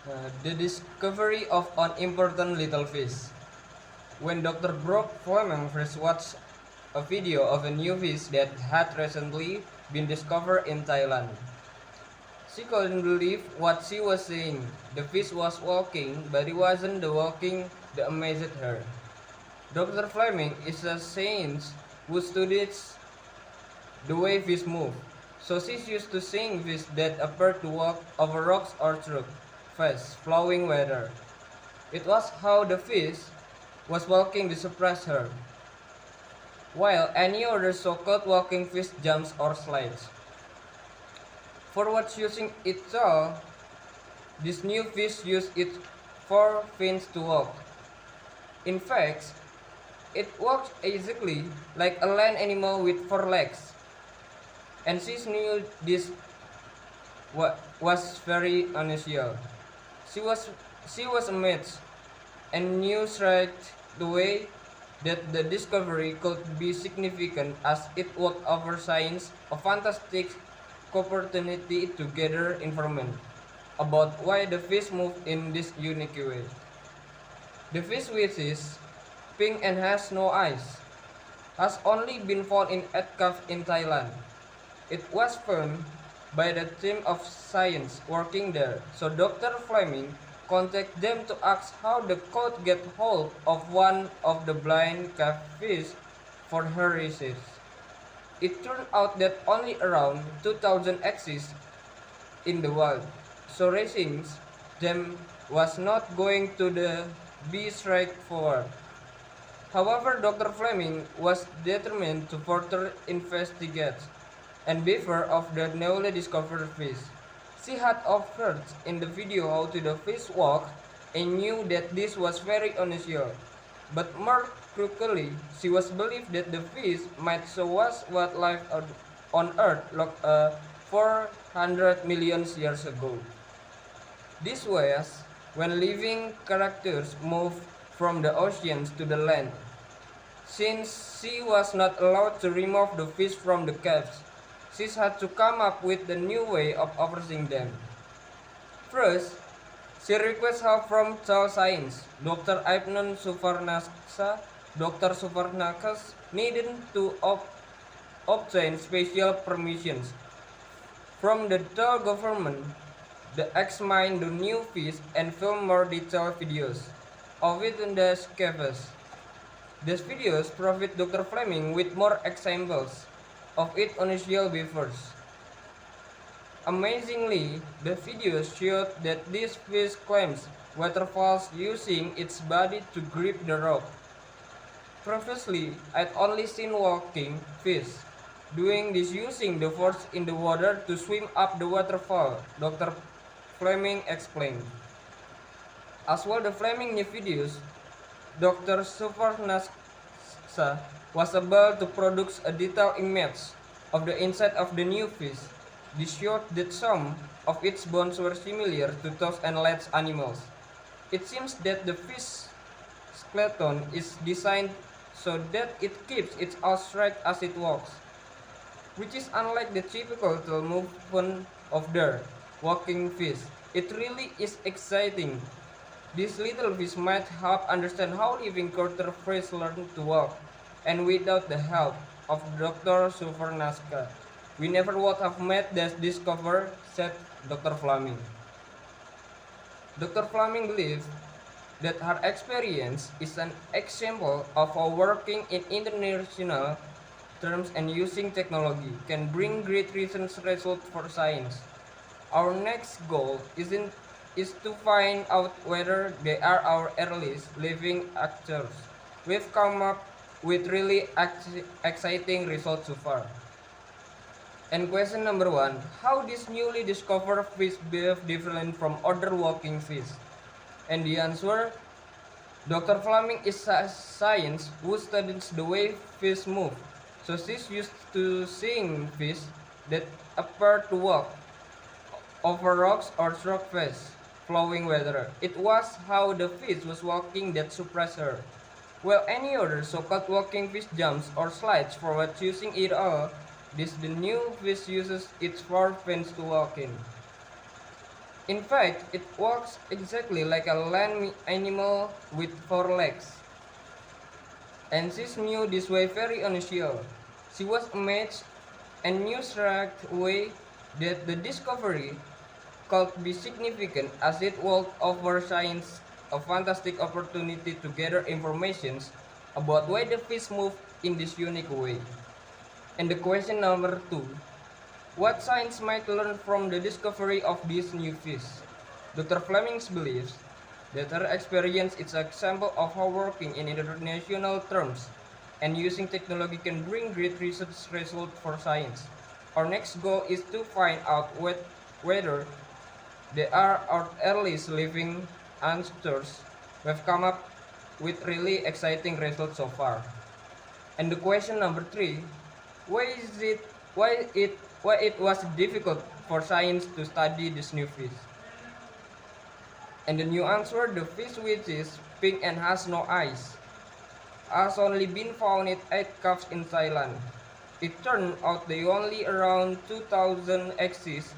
The discovery of an important little fish. When Dr. Brock Fleming first watched a video of a new fish that had recently been discovered in Thailand, she couldn't believe what she was seeing. The fish was walking, but it wasn't the walking that amazed her. Dr. Fleming is a scientist who studies the way fish move. So she's used to seeing fish that appear to walk over rocks or through fast flowing water. It was how the fish was walking that surprised her, while any other so-called walking fish jumps or slides. For what's using its tail, this new fish used its four fins to walk. In fact, it walks exactly like a land animal with four legs, and she knew this was very unusual. She was she was amazed and knew straight away that the discovery could be significant as it would offer science a fantastic opportunity to gather information about why the fish move in this unique way. The fish, which is pink and has no eyes, has only been found in Cave in Thailand. It was found by the team of science working there, so Dr. Fleming contacted them to ask how they could get hold of one of the blind catfish for her research. It turned out that only around 2,000 exist in the wild, so raising them was not going to be straightforward. However, Dr. Fleming was determined to further investigate and beware of the newly discovered fish. She had observed in the video how the fish walked and knew that this was very unusual. But more crucially, she was believed that the fish might show us what life on Earth looked 400 million years ago. This was when living characters moved from the oceans to the land. Since she was not allowed to remove the fish from the caves, she had to come up with a new way of overseeing them. First, she requested help from child science. Dr. Ibn Suvarnaksa. Dr. Suvarnakas needed to obtain special permissions from the Thai government to examine the new fish and film more detailed videos of it in the caves. These videos provide Dr. Fleming with more examples of its unusual behaviors. Amazingly, the videos showed that this fish climbs waterfalls using its body to grip the rock. Previously, I'd only seen walking fish doing this using the force in the water to swim up the waterfall, Dr. Fleming explained. As well the Fleming new videos, Dr. Suvarnaksa was able to produce a detailed image of the inside of the new fish. This showed that some of its bones were similar to those in large animals. It seems that the fish skeleton is designed so that it keeps its arms straight as it walks, which is unlike the typical tail movement of their walking fish. It really is exciting. This little fish might help understand how living fish learn to walk, and without the help of Dr. Suvarnaska, we never would have made this discovery, said Dr. Fleming. Dr. Fleming believes that her experience is an example of how working in international terms and using technology can bring great results for science. Our next goal is to find out whether they are our earliest living actors. We've come up with really exciting results so far. And question number 1, how this newly discovered fish behave different from other walking fish? And the answer, Dr. Fleming is a scientist who studies the way fish move. So she's used to seeing fish that appear to walk over rocks or through fast flowing water. It was how the fish was walking that surprised her. While any other so-called walking fish jumps or slides forward using it all, the new fish uses its four fins to walk in. In fact, it walks exactly like a land animal with four legs. And she knew this way very unusual. She was amazed and knew straight away that the discovery could be significant as it would offer science a fantastic opportunity to gather information about why the fish move in this unique way. And the question number two, what science might learn from the discovery of this new fish? Dr. Fleming believes that her experience is an example of how working in international terms and using technology can bring great research results for science. Our next goal is to find out whether they are our earliest living ancestors who have come up with really exciting results so far. And the question number three, why is it why it was difficult for science to study this new fish? And the new answer, the fish which is pink and has no eyes, has only been found at 8 caves in Thailand. It turned out they only around 2000 exist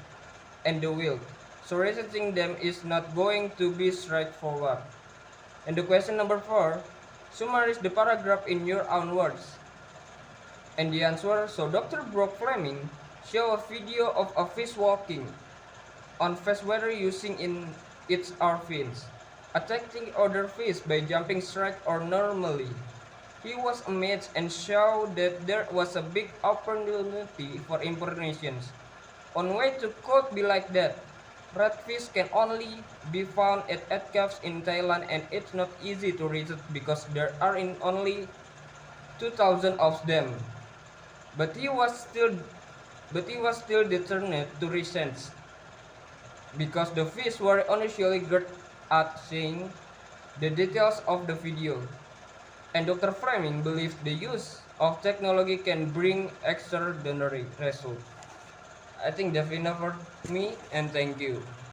in the wild, so researching them is not going to be straightforward. And the question number four, summarize the paragraph in your own words. And the answer, so Dr. Brock Fleming show a video of a fish walking on freshwater using its arm fins, attacking other fish by jumping straight or normally. He was amazed and showed that there was a big opportunity for information on why it could be like that. Redfish can only be found at 8 caves in Thailand and it's not easy to research because there are in only 2000 of them. But he was still determined to research because the fish were unusually good at seeing the details of the video. And Dr. Fleming believes the use of technology can bring extraordinary results. I think that's enough for me, and thank you.